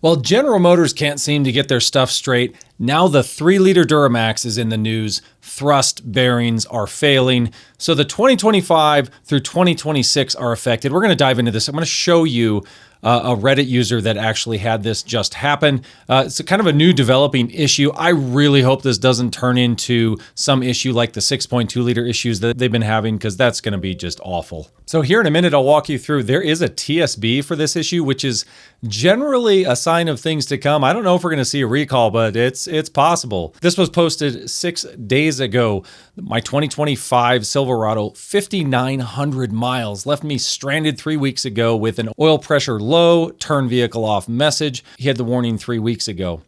Well, General Motors can't seem to get their stuff straight. Now the 3-liter Duramax is in the news. Thrust bearings are failing. So the 2025 through 2026 are affected. We're going to dive into this. I'm going to show you a Reddit user that actually had this just happen. It's a kind of a new developing issue. I really hope this doesn't turn into some issue like the 6.2-liter issues that they've been having, because that's going to be just awful. So here in a minute, I'll walk you through. There is a TSB for this issue, which is generally a sign of things to come. I don't know if we're going to see a recall, but it's possible. This was posted 6 days ago. My 2025 Silverado, 5,900 miles, left me stranded 3 weeks ago with an oil pressure low, turn vehicle off message. He had the warning 3 weeks ago.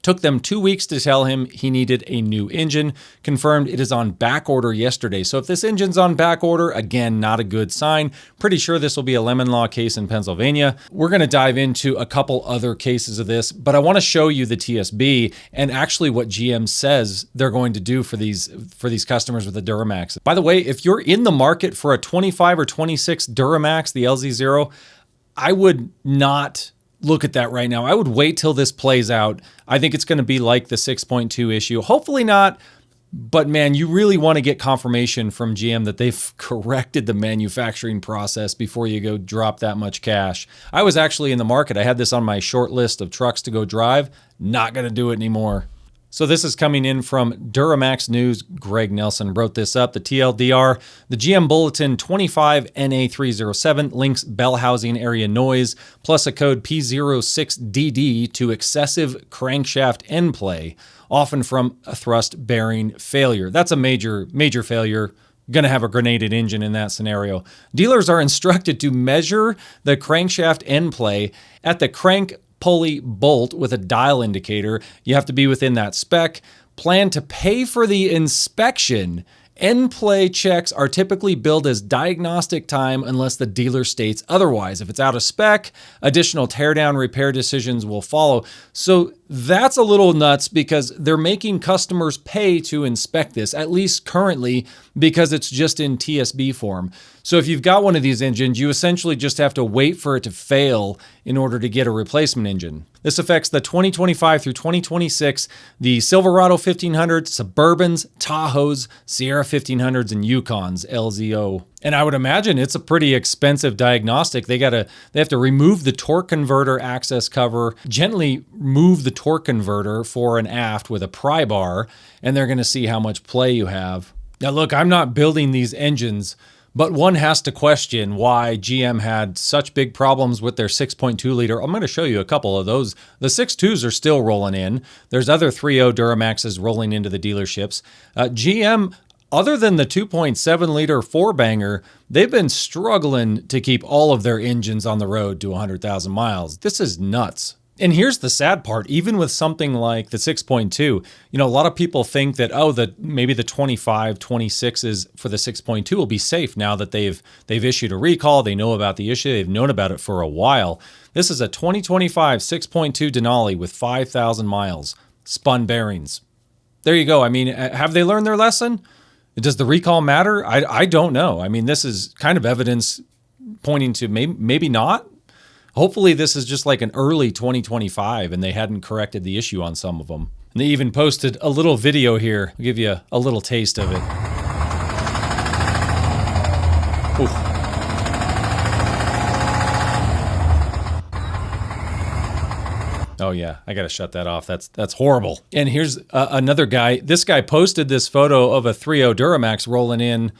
Took them 2 weeks to tell him he needed a new engine. Confirmed it is on back order yesterday. So if this engine's on back order, again, not a good sign. Pretty sure this will be a lemon law case in Pennsylvania. We're going to dive into a couple other cases of this, but I want to show you the TSB and actually what GM says they're going to do for these customers with the Duramax. By the way, if you're in the market for a 25 or 26 Duramax, the LZ0, I would not look at that right now. I would wait till this plays out. I think it's going to be like the 6.2 issue. Hopefully not, but man, you really want to get confirmation from GM that they've corrected the manufacturing process before you go drop that much cash. I was actually in the market. I had this on my short list of trucks to go drive. Not going to do it anymore. So this is coming in from Duramax News. Greg Nelson wrote this up. The TLDR, the GM Bulletin 25NA307 links bell housing area noise plus a code P06DD to excessive crankshaft end play, often from a thrust bearing failure. That's a major failure. Going to have a grenaded engine in that scenario. Dealers are instructed to measure the crankshaft end play at the crank pulley bolt with a dial indicator. You have to be within that spec. Plan to pay for the inspection. End play checks are typically billed as diagnostic time unless the dealer states otherwise. If it's out of spec, additional teardown repair decisions will follow. So that's a little nuts because they're making customers pay to inspect this, at least currently, because it's just in TSB form. So if you've got one of these engines, you essentially just have to wait for it to fail in order to get a replacement engine. This affects the 2025 through 2026, the Silverado 1500, Suburbans, Tahoes, Sierra 1500s, and Yukons, LZO. And I would imagine it's a pretty expensive diagnostic. They have to remove the torque converter access cover, gently move the torque converter fore and aft with a pry bar, and they're going to see how much play you have. Now look, I'm not building these engines, but one has to question why GM had such big problems with their 6.2 liter. I'm going to show you a couple of those. The 6.2s are still rolling in. There's other 3.0 Duramaxes rolling into the dealerships. GM, other than the 2.7 liter 4-banger, they've been struggling to keep all of their engines on the road to 100,000 miles. This is nuts. And here's the sad part, even with something like the 6.2, a lot of people think that, maybe the 25, 26s for the 6.2 will be safe now that they've issued a recall. They know about the issue. They've known about it for a while. This is a 2025 6.2 Denali with 5,000 miles, spun bearings. There you go. I mean, have they learned their lesson? Does the recall matter? I don't know. I mean, this is kind of evidence pointing to maybe not. Hopefully this is just like an early 2025 and they hadn't corrected the issue on some of them. And they even posted a little video here. I'll give you a little taste of it. Oof. Oh yeah, I gotta shut that off. That's horrible. And here's another guy. This guy posted this photo of a 3.0 Duramax rolling in,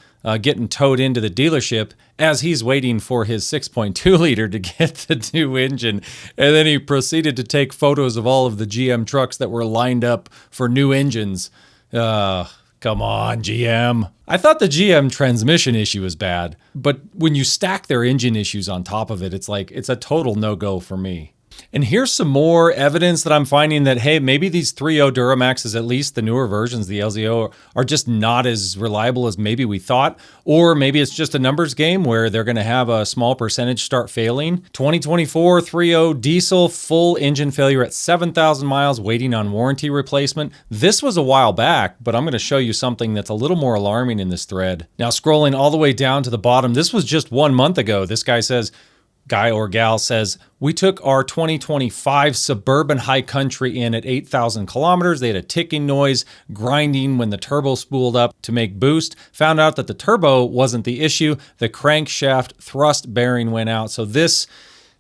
getting towed into the dealership as he's waiting for his 6.2 liter to get the new engine. And then he proceeded to take photos of all of the GM trucks that were lined up for new engines. Come on, GM. I thought the GM transmission issue was bad, but when you stack their engine issues on top of it, it's a total no-go for me. And here's some more evidence that I'm finding that, hey, maybe these 3.0 Duramaxes, at least the newer versions, the LZO, are just not as reliable as maybe we thought. Or maybe it's just a numbers game where they're going to have a small percentage start failing. 2024 3.0 diesel, full engine failure at 7,000 miles, waiting on warranty replacement. This was a while back, but I'm going to show you something that's a little more alarming in this thread. Now, scrolling all the way down to the bottom, this was just 1 month ago. This guy says, guy or gal says, we took our 2025 Suburban high country in at 8,000 kilometers. They had a ticking noise, grinding when the turbo spooled up to make boost. Found out that the turbo wasn't the issue. The crankshaft thrust bearing went out. So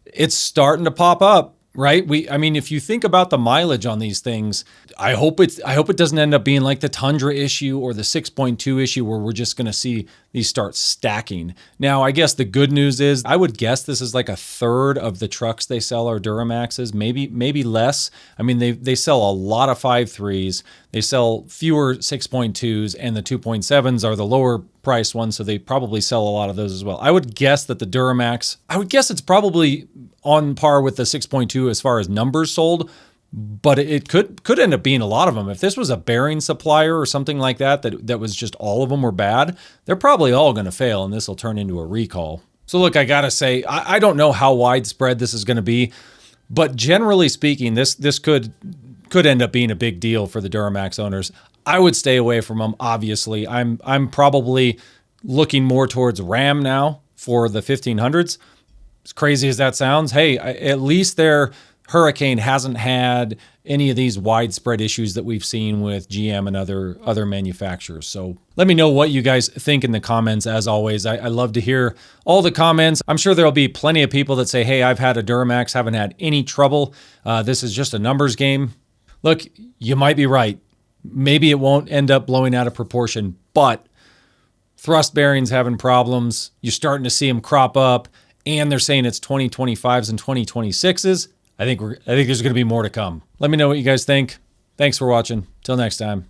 it's starting to pop up, right? I mean, if you think about the mileage on these things, I hope it doesn't end up being like the Tundra issue or the 6.2 issue where we're just going to see these start stacking. Now, I guess the good news is I would guess this is like a third of the trucks they sell are Duramaxes, maybe less. I mean, they sell a lot of 5.3s. They sell fewer 6.2s, and the 2.7s are the lower priced ones, so they probably sell a lot of those as well. I would guess that the Duramax, it's probably on par with the 6.2 as far as numbers sold, but it could end up being a lot of them. If this was a bearing supplier or something like that was just all of them were bad, they're probably all going to fail, and this will turn into a recall. So look, I gotta say, I don't know how widespread this is going to be, but generally speaking, this could end up being a big deal for the Duramax owners. I would stay away from them, obviously. I'm probably looking more towards Ram now for the 1500s. As crazy as that sounds, hey, at least their Hurricane hasn't had any of these widespread issues that we've seen with GM and other manufacturers. So let me know what you guys think in the comments. As always, I love to hear all the comments. I'm sure there'll be plenty of people that say, hey, I've had a Duramax, haven't had any trouble. This is just a numbers game. Look, you might be right. Maybe it won't end up blowing out of proportion, but thrust bearings having problems. You're starting to see them crop up, and they're saying it's 2025s and 2026s. I think there's going to be more to come. Let me know what you guys think. Thanks for watching. Till next time.